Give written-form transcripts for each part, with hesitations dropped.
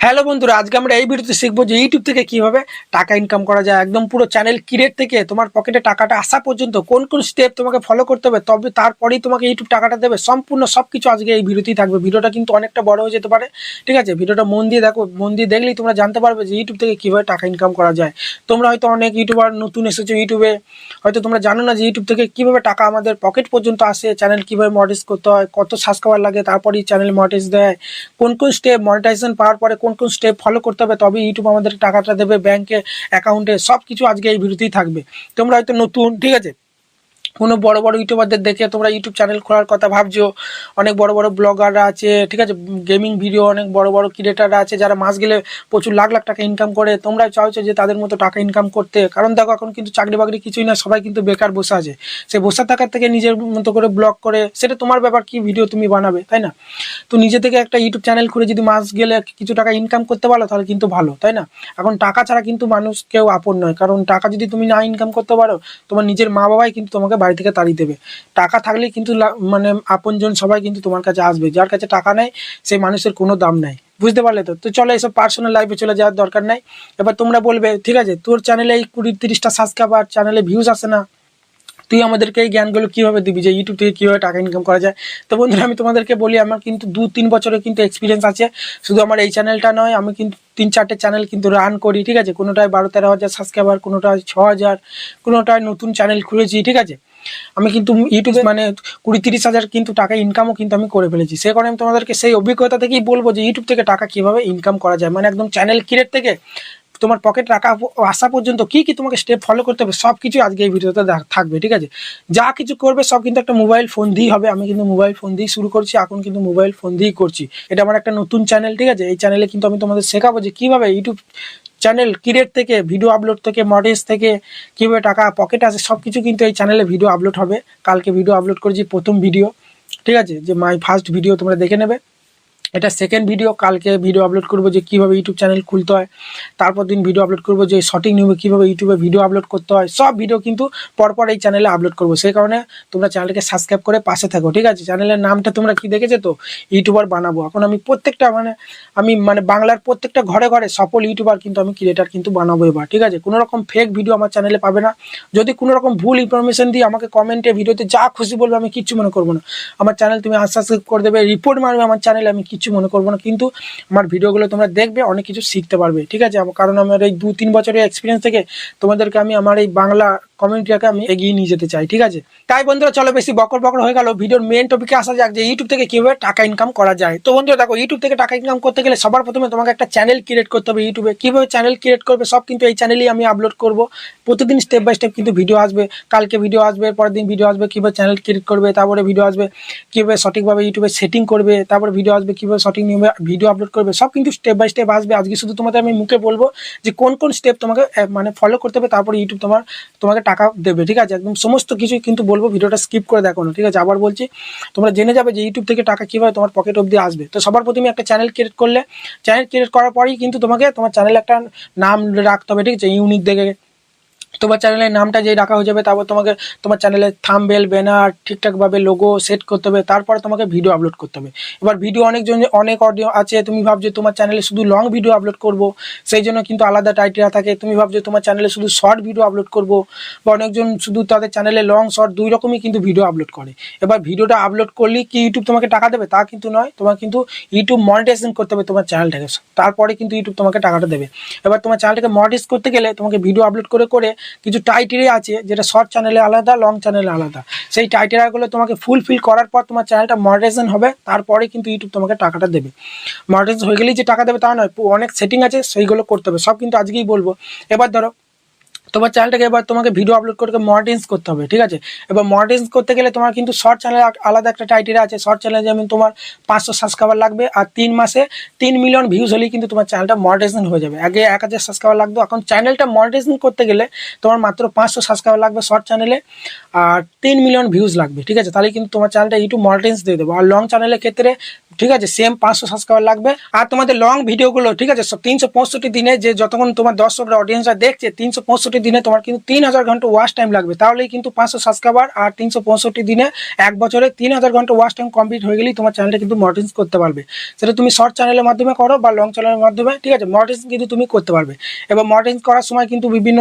Hello বন্ধুরা, আজকে আমরা এই ভিডিওতে শিখবো যে ইউটিউব থেকে কিভাবে টাকা ইনকাম করা যায়। একদম পুরো চ্যানেল ক্রিয়েট থেকে তোমার পকেটে টাকাটা আসা পর্যন্ত কোন কোন স্টেপ তোমাকে ফলো করতে হবে, তবে তারপরেই তোমাকে ইউটিউব টাকাটা দেবে। সম্পূর্ণ সবকিছু আজকে এই ভিডিওতেই থাকবে। ভিডিওটা কিন্তু অনেকটা বড় হয়ে যেতে পারে, ঠিক আছে? ভিডিওটা মন দিয়ে দেখো, মন দিয়ে দেখলেই তোমরা জানতে পারবে যে ইউটিউব থেকে কিভাবে টাকা ইনকাম করা যায়। তোমরা হয়তো অনেক ইউটিউবার নতুন এসেছো ইউটিউবে, হয়তো তোমরা জানো না যে ইউটিউব থেকে কিভাবে টাকা আমাদের পকেট পর্যন্ত আসে, চ্যানেল কিভাবে মনিটাইজ করতে হয়, কত সাবস্ক্রাইবার লাগে, তারপরেই চ্যানেল মনিটাইজ দেয়, কোন কোন স্টেপ মনিটাইজেশন পাওয়ার পরে কোন কোন স্টেপ ফলো করতে হবে, তবে ইউটিউব আমাদের টাকাটা দেবে ব্যাংকে অ্যাকাউন্টে। সব কিছু আজকে এই ভিডিওতেই থাকবে। তোমরা হয়তো নতুন, ঠিক আছে, কোনো বড় বড় ইউটিউবারদের দেখে তোমরা ইউটিউব চ্যানেল খোলার কথা ভাবছো। অনেক বড় বড় ব্লগাররা আছে, ঠিক আছে, গেমিং ভিডিও অনেক বড় বড় ক্রিয়েটাররা আছে যারা মাস গেলে প্রচুর লাখ লাখ টাকা ইনকাম করে। তোমরা চাইছো যে তাদের মতো টাকা ইনকাম করতে, কারণ দেখো এখন কিন্তু চাকরি বাকরি কিছুই না, সবাই কিন্তু বেকার বসে আছে। সে বসে থাকার থেকে নিজের মতো করে ব্লগ করে, সেটা তোমার ব্যাপার, কি ভিডিও তুমি বানাবে, তাই না? তো নিজে থেকে একটা ইউটিউব চ্যানেল খুলে যদি মাস গেলে কিছু টাকা ইনকাম করতে পারো তাহলে কিন্তু ভালো, তাই না? এখন টাকা ছাড়া কিন্তু মানুষ কেউ আপন নয়, কারণ টাকা যদি তুমি না ইনকাম করতে পারো, তোমার নিজের মা বাবাই কিন্তু তোমাকে বাড়ি থেকে তাড়িয়ে দেবে। টাকা থাকলেই কিন্তু মানে আপনজন সবাই কিন্তু তোমার কাছে আসবে। যার কাছে টাকা নেই সেই মানুষের কোনো দাম নাই। বুঝতে পারলে তো? তো চলো এইসব পার্সোনাল লাইফে চলে যাওয়ার দরকার নাই। এবার তোমরা বলবে, ঠিক আছে, তোর চ্যানেলে এই 20-30টা সাবস্ক্রাইবার, চ্যানেলে ভিউজ আসে না, তুই আমাদেরকে এই জ্ঞানগুলো কীভাবে দিবি যে ইউটিউব থেকে কীভাবে টাকা ইনকাম করা যায়? তো বন্ধুরা, আমি তোমাদেরকে বলি, আমার কিন্তু 2-3 বছরের কিন্তু এক্সপিরিয়েন্স আছে। শুধু আমার এই চ্যানেলটা নয়, আমি কিন্তু 3-4টে চ্যানেল কিন্তু রান করি, ঠিক আছে? কোনোটায় 12-13 হাজার সাবস্ক্রাইবার, কোনোটায় 6,000, কোনোটায় নতুন চ্যানেল খুলেছি, ঠিক আছে? আমি কিন্তু ইউটিউবে মানে 20-30 হাজার কিন্তু টাকা ইনকামও কিন্তু আমি করে ফেলেছি। সে কারণে আমি তোমাদেরকে সেই অভিজ্ঞতা থেকেই বলবো যে ইউটিউব থেকে টাকা কীভাবে ইনকাম করা যায়, মানে একদম চ্যানেল ক্রিয়েট থেকে তোমার পকেট টাকা আসা পর্যন্ত কি কি তোমাকে স্টেপ ফলো করতে হবে, সব কিছু আজকে এই ভিডিওতে থাকবে, ঠিক আছে? যা কিছু করবে সব কিন্তু একটা মোবাইল ফোন দিয়েই হবে। আমি কিন্তু মোবাইল ফোন দিয়েই শুরু করছি, এখন কিন্তু মোবাইল ফোন দিয়েই করছি। এটা আমার একটা নতুন চ্যানেল, ঠিক আছে? এই চ্যানেলে কিন্তু আমি তোমাদের শেখাবো যে কীভাবে ইউটিউব চ্যানেল ক্রিয়েট থেকে, ভিডিও আপলোড থেকে, মডেলস থেকে কীভাবে টাকা পকেটে আসে, সব কিছু কিন্তু এই চ্যানেলে ভিডিও আপলোড হবে। কালকে ভিডিও আপলোড করেছি, প্রথম ভিডিও, ঠিক আছে, যে মাই ফার্স্ট ভিডিও, তোমরা দেখে নেবে। এটা সেকেন্ড ভিডিও, কালকে ভিডিও আপলোড করবো যে কীভাবে ইউটিউব চ্যানেল খুলতে হয়। তারপর দিন ভিডিও আপলোড করবো যে শর্টিং নিউজে কীভাবে ইউটিউবে ভিডিও আপলোড করতে হয়। সব ভিডিও কিন্তু পরপর এই চ্যানেলে আপলোড করবো। সেই কারণে তোমরা চ্যানেলটাকে সাবস্ক্রাইব করে পাশে থাকো, ঠিক আছে? চ্যানেলের নামটা তোমরা কি দেখেছো তো, ইউটিউবার বানাবো। এখন আমি প্রত্যেকটা আমি বাংলার প্রত্যেকটা ঘরে ঘরে সফল ইউটিউবার কিন্তু আমি ক্রিয়েটার কিন্তু বানাবো এবার, ঠিক আছে? কোনো রকম ফেক ভিডিও আমার চ্যানেলে পাবে না। যদি কোনো রকম ভুল ইনফরমেশন দিয়ে আমাকে কমেন্টে, ভিডিওতে যা খুশি বলবে, আমি কিচ্ছু মনে করবো না। আমার চ্যানেল তুমি আনসাবস্ক্রাইব করে দেবে, রিপোর্ট মারবে আমার চ্যানেলে, আমি কিচ্ছু মনে করবো না। কিন্তু আমার ভিডিওগুলো তোমরা দেখবে, অনেক কিছু শিখতে পারবে, ঠিক আছে? কারণ আমার এই 2-3 বছরের এক্সপিরিয়েন্স থেকে তোমাদেরকে আমি আমার এই বাংলা কমিউনিটিটাকে আমি এগিয়ে নিয়ে যেতে চাই, ঠিক আছে? তাই বন্ধুরা, চলো বেশি বকর বকর হয়ে গেল, ভিডিওর মেন টপিকে আসা যাক যে ইউটিউব থেকে কিভাবে টাকা ইনকাম করা যায়। তো বন্ধুরা দেখো, ইউটিউব থেকে টাকা ইনকাম করতে গেলে সবার প্রথমে তোমাকে একটা চ্যানেল ক্রিয়েট করতে হবে। ইউটিউবে কিভাবে চ্যানেল ক্রিয়েট করবে সব কিন্তু এই চ্যানেলেই আমি আপলোড করব। প্রতিদিন স্টেপ বাই স্টেপ কিন্তু ভিডিও আসবে। কালকে ভিডিও আসবে, পরের দিন ভিডিও আসবে কিভাবে চ্যানেল ক্রিয়েট করবে, তারপরে ভিডিও আসবে কিভাবে সঠিকভাবে ইউটিউবে সেটিং করবে, তারপরে ভিডিও আসবে কিভাবে সঠিক নিয়মে ভিডিও আপলোড করবে। সব কিন্তু স্টেপ বাই স্টেপ আসবে। আজকে শুধু তোমাদের আমি মুখে বলবো যে কোন কোন স্টেপ তোমাকে ফলো করতে হবে, তারপরে ইউটিউব তোমাকে টাকা দেবে, ঠিক আছে? একদম সমস্ত কিছু কিন্তু বলবো, ভিডিওটা স্কিপ করে দেখো না, ঠিক আছে? আবার বলছি, তোমরা জেনে যাবে যে ইউটিউব থেকে টাকা কিভাবে তোমার পকেট অবধি আসবে। তো সবার প্রথমে একটা চ্যানেল ক্রিয়েট করলে, চ্যানেল ক্রিয়েট করার পরেই কিন্তু তোমাকে তোমার চ্যানেলে একটা নাম রাখতে হবে, ঠিক আছে? ইউনিক দেখে তোমার চ্যানেলের নামটা যেই রাখা হয়ে যাবে, তারপর তোমাকে তোমার চ্যানেলের থাম্বনেল, ব্যানার ঠিকঠাকভাবে লোগো সেট করতে হবে। তারপরে তোমাকে ভিডিও আপলোড করতে হবে। এবার ভিডিও অনেক অডিও আছে, তুমি ভাবছো তোমার চ্যানেলে শুধু লং ভিডিও আপলোড করব, সেই জন্য কিন্তু আলাদা টাইটেল থাকে। তুমি ভাবছো তোমার চ্যানেলে শুধু শর্ট ভিডিও আপলোড করব, বা অনেকজন শুধু তাদের চ্যানেলে লং শর্ট দুই রকমই কিন্তু ভিডিও আপলোড করে। এবার ভিডিওটা আপলোড করলেই কি ইউটিউব তোমাকে টাকা দেবে? তা কিন্তু নয়। তোমার কিন্তু ইউটিউব মনিটাইজেশন করতে হবে তোমার চ্যানেলটাকে, তারপরে কিন্তু ইউটিউব তোমাকে টাকাটা দেবে। এবার তোমার চ্যানেলটাকে মনিটাইজ করতে গেলে তোমাকে ভিডিও আপলোড করে করে কিছু টাইটেরিয়া আছে, যেটা শর্ট চ্যানেলে আলাদা, লং চ্যানেলে আলাদা। সেই টাইটেরিয়াগুলো তোমাকে ফুলফিল করার পর তোমার চ্যানেলটা মনিটাইজেশন হবে, তারপরে কিন্তু ইউটিউব তোমাকে টাকাটা দেবে। মনিটাইজেশন হয়ে গেলেই যে টাকা দেবে তা নয়, অনেক সেটিং আছে, সেইগুলো করতে হবে। সব কিন্তু আজকেই বলবো। এবার ধরো তোমার চ্যানেলটাকে এবার তোমাকে ভিডিও আপলোড করে মনিটাইজ করতে হবে, ঠিক আছে? এবার মনিটাইজ করতে গেলে তোমার কিন্তু শর্ট চ্যানেলে আলাদা একটা টাইটেরিয়া আছে। শর্ট চ্যানেলে যেমন তোমার 500 সাবস্ক্রাইবার লাগবে, আর 3 মাসে 3 মিলিয়ন ভিউজ হলেই কিন্তু তোমার চ্যানেলটা মনিটাইজেশন হয়ে যাবে। আগে 1000 সাবস্ক্রাইবার লাগতো, এখন চ্যানেলটা মনিটাইজেশন করতে গেলে তোমার মাত্র 500 সাবস্ক্রাইবার লাগবে শর্ট চ্যানেলে, আর 3 মিলিয়ন ভিউজ লাগবে, ঠিক আছে? তাহলে কিন্তু তোমার চ্যানেলটা ইউটিউব মনিটাইজ দিয়ে দেবো। আর লং চ্যানেলের ক্ষেত্রে, ঠিক আছে, সেম 500 সাবস্ক্রাইবার লাগবে। আর তোমাদের লং ভিডিওগুলো, ঠিক আছে, 365 দিনে যে যতক্ষণ তোমার দর্শকরা, অডিয়েন্সরা দেখছে, 365 365 দিনে তোমার কিন্তু 3000 ঘন্টা ওয়াচ টাইম লাগবে, তাহলেই কিন্তু 500 সাবস্ক্রাইবার আর 365 দিনে 1 বছরে 3000 ঘন্টা ওয়াচ টাইম কমপ্লিট হয়ে গেলেই তোমার চ্যানেলটা কিন্তু মনিটাইজ করতে পারবে। সেটা তুমি শর্ট চ্যানেলের মাধ্যমে করো বা লং চ্যানেলের মাধ্যমে, ঠিক আছে, মনিটাইজ কিন্তু তুমি করতে পারবে। এবার মনিটাইজ করার সময় কিন্তু বিভিন্ন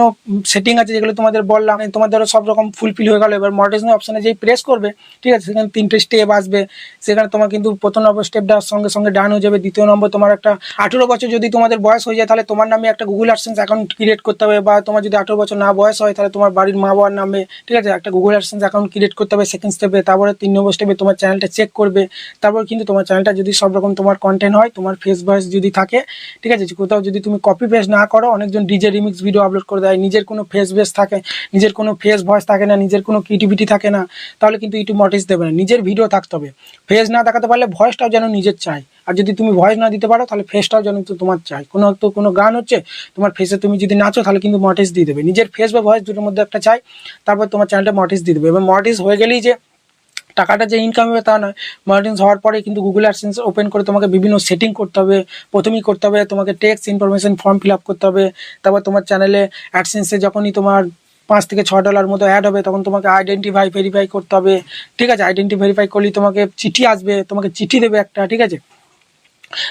সেটিং আছে যেগুলো তোমাদের বললাম, তোমাদের সব রকম ফুলফিল হয়ে গেল। এবার মনিটাইজেশন অপশনে যেই প্রেস করবে, ঠিক আছে, সেখানে 3টে স্টেপ আসবে। সেখানে তোমার কিন্তু প্রথম নম্বর স্টেপটা সঙ্গে সঙ্গে ডান হয়ে যাবে। দ্বিতীয় নম্বর, তোমার একটা 18 বছর যদি তোমাদের বয়স হয়ে যায়, তাহলে তোমার নামে একটা গুগল অ্যাডসেন্স অ্যাকাউন্ট ক্রিয়েট করতে হবে। বা তোমার যদি 18 বছর না বয়স হয়, তাহলে তোমার বাড়ির মা বাবার নামে, ঠিক আছে, একটা গুগল অ্যাডসেন্স অ্যাকাউন্ট ক্রিয়েট করতে হবে সেকেন্ড স্টেপে। তারপরে 3 নম্বর স্টেপে তোমার চ্যানেলটা চেক করবে। তারপর কিন্তু তোমার চ্যানেলটা যদি সব রকম তোমার কন্টেন্ট হয়, তোমার ফেস ভয়েস যদি থাকে, ঠিক আছে, কোথাও যদি তুমি কপি পেস্ট না করো, অনেকজন ডিজে রিমিক্স ভিডিও আপলোড করে দেয়, নিজের কোনো ফেস বেস থাকে, নিজের কোনো ফেস ভয়েস থাকে না, নিজের কোনো ক্রিয়েটিভিটি থাকে না, তাহলে কিন্তু ইউটিউব মনিটাইজ দেবে না। নিজের ভিডিও থাকতে হবে, ফেস না দেখাতে পারলে ভয়েসটাও যেন নিজের চাই। আর যদি তুমি ভয়েস না দিতে পারো, তাহলে ফেসটাও যেন তোমার চাই। কোনো গান হচ্ছে, তোমার ফেসে তুমি যদি নাচো, তাহলে কিন্তু মনিটাইজ দিয়ে দেবে। নিজের ফেস বা ভয়েস দুটোর মধ্যে একটা চাই, তারপর তোমার চ্যানেলটা মনিটাইজ দিয়ে দেবে। এবং মনিটাইজ হয়ে গেলেই যে টাকাটা যে ইনকাম হবে তা নয়, মনিটাইজ হওয়ার পরে কিন্তু গুগল অ্যাডসেন্স ওপেন করে তোমাকে বিভিন্ন সেটিং করতে হবে। প্রথমেই করতে হবে তোমাকে text information form fill up করতে হবে। তারপর তোমার চ্যানেলে অ্যাডসেন্সে যখনই তোমার $5 থেকে $6 মতো অ্যাড হবে, তখন তোমাকে আইডেন্টিফাই ভেরিফাই করতে হবে, ঠিক আছে। আইডেন্টি ভেরিফাই করলেই তোমাকে চিঠি আসবে, তোমাকে চিঠি দেবে একটা, ঠিক আছে,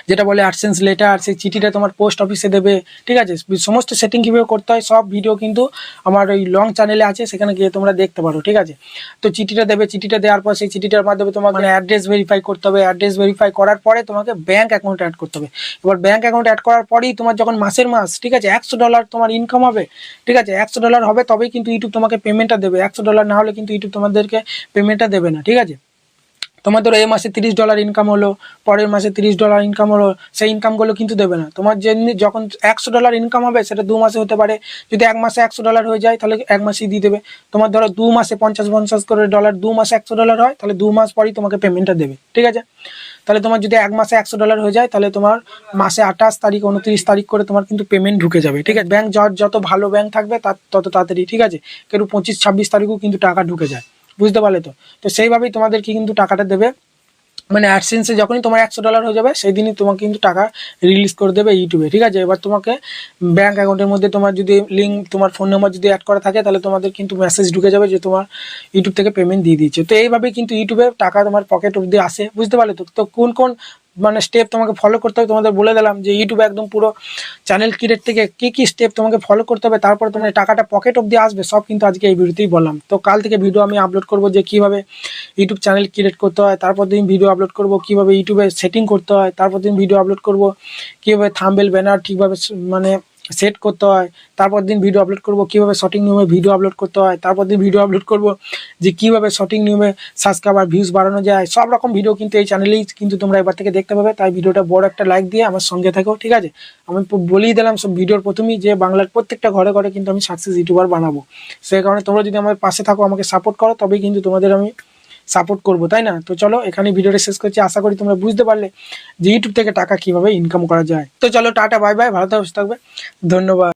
যেটা বলে অ্যাডসেন্স লেটার। সেই চিঠিটা তোমার পোস্ট অফিসে দেবে, ঠিক আছে। সমস্ত সেটিং কীভাবে করতে হয় সব ভিডিও কিন্তু আমার ওই লং চ্যানেলে আছে, সেখানে গিয়ে তোমরা দেখতে পারো, ঠিক আছে। তো চিঠিটা দেবে, চিঠিটা দেওয়ার পর সেই চিঠিটার মাধ্যমে তোমাকে মানে অ্যাড্রেস ভেরিফাই করতে হবে। অ্যাড্রেস ভেরিফাই করার পরে তোমাকে ব্যাঙ্ক অ্যাকাউন্ট অ্যাড করতে হবে। এবার ব্যাঙ্ক অ্যাকাউন্ট অ্যাড করার পরেই তোমার যখন মাসের মাস, ঠিক আছে, $100 তোমার ইনকাম হবে, ঠিক আছে, $100 হবে তবেই কিন্তু ইউটিউব তোমাকে পেমেন্টটা দেবে। $100 না হলে কিন্তু ইউটিউব তোমাদেরকে পেমেন্টটা দেবে না, ঠিক আছে। তোমার ধরো এই মাসে $30 ইনকাম হলো, পরের মাসে $30 ইনকাম হলো, সেই ইনকামগুলো কিন্তু দেবে না। তোমার যেমনি যখন $100 ইনকাম হবে, সেটা 2 মাসে হতে পারে। যদি 1 মাসে $100 হয়ে যায়, তাহলে 1 মাসেই দিয়ে দেবে। তোমার ধরো 2 মাসে 50 করে ডলার, 2 মাসে $100 হয়, তাহলে 2 মাস পরেই তোমাকে পেমেন্টটা দেবে, ঠিক আছে। তাহলে তোমার যদি 1 মাসে $100 হয়ে যায়, তাহলে তোমার মাসে 28 তারিখ 29 তারিখ করে তোমার কিন্তু পেমেন্ট ঢুকে যাবে, ঠিক আছে। ব্যাংক যত ভালো ব্যাংক থাকবে তার তত তাড়াতাড়ি, ঠিক আছে। কেউ 25-26 তারিখও কিন্তু টাকা ঢুকে যায়, বুঝতে পারলে তো। তো সেইভাবেই তোমাদেরকে কিন্তু টাকাটা দেবে। মানে অ্যাডসেন্সে যখনই তোমার $100 হয়ে যাবে, সেই দিনই তোমাকে কিন্তু টাকা রিলিজ করে দেবে ইউটিউবে, ঠিক আছে। এবার তোমাকে ব্যাঙ্ক অ্যাকাউন্টের মধ্যে তোমার যদি লিঙ্ক, তোমার ফোন নাম্বার যদি অ্যাড করা থাকে, তাহলে তোমাদের কিন্তু মেসেজ ঢুকে যাবে যে তোমার ইউটিউব থেকে পেমেন্ট দিয়ে দিচ্ছে। তো এইভাবেই কিন্তু ইউটিউবে টাকা তোমার পকেট অব্দি আসে, বুঝতে পারলে তো। তো কোন কোন মানে স্টেপ তোমাকে ফলো করতে হবে তোমাদের বলে দিলাম, যে ইউটিউবে একদম পুরো চ্যানেল ক্রিয়েট থেকে কী স্টেপ তোমাকে ফলো করতে হবে, তারপর তোমার টাকাটা পকেট অব্দি আসবে, সব কিন্তু আজকে এই ভিডিওতেই বললাম। তো কাল থেকে ভিডিও আমি আপলোড করবো যে কীভাবে ইউটিউব চ্যানেল ক্রিয়েট করতে হয়, তারপর দিন ভিডিও আপলোড করব কীভাবে ইউটিউবে সেটিং করতে হয়, তারপর দিন ভিডিও আপলোড করব কীভাবে থাম্বনেল ব্যানার ঠিকভাবে মানে সেট করতে হয়, তারপর দিন ভিডিও আপলোড করব কীভাবে সঠিক নিয়মে ভিডিও আপলোড করতে হয়, তারপর দিন ভিডিও আপলোড করব যে কীভাবে সঠিক নিয়মে সাবস্ক্রাইবার ভিউজ বাড়ানো যায়। সব রকম ভিডিও কিন্তু এই চ্যানেলেই কিন্তু তোমরা এবার থেকে দেখতে পাবে। তাই ভিডিওটা বড় একটা লাইক দিয়ে আমার সঙ্গে থাকো, ঠিক আছে। আমি বলেই দিলাম সব ভিডিওর প্রথমেই যে বাংলার প্রত্যেকটা ঘরে ঘরে কিন্তু আমি সাকসেস ইউটিউবার বানাবো। সেই কারণে তোমরা যদি আমার পাশে থাকো, আমাকে সাপোর্ট করো, তবেই কিন্তু তোমাদের আমি সাপোর্ট করবো, তাই না। তো চলো এখানে ভিডিওটা শেষ করছি। আশা করি তোমরা বুঝতে পারলে যে ইউটিউব থেকে টাকা কিভাবে ইনকাম করা যায়। তো চলো টাটা, বাই বাই, ভালো থাকবে, ধন্যবাদ।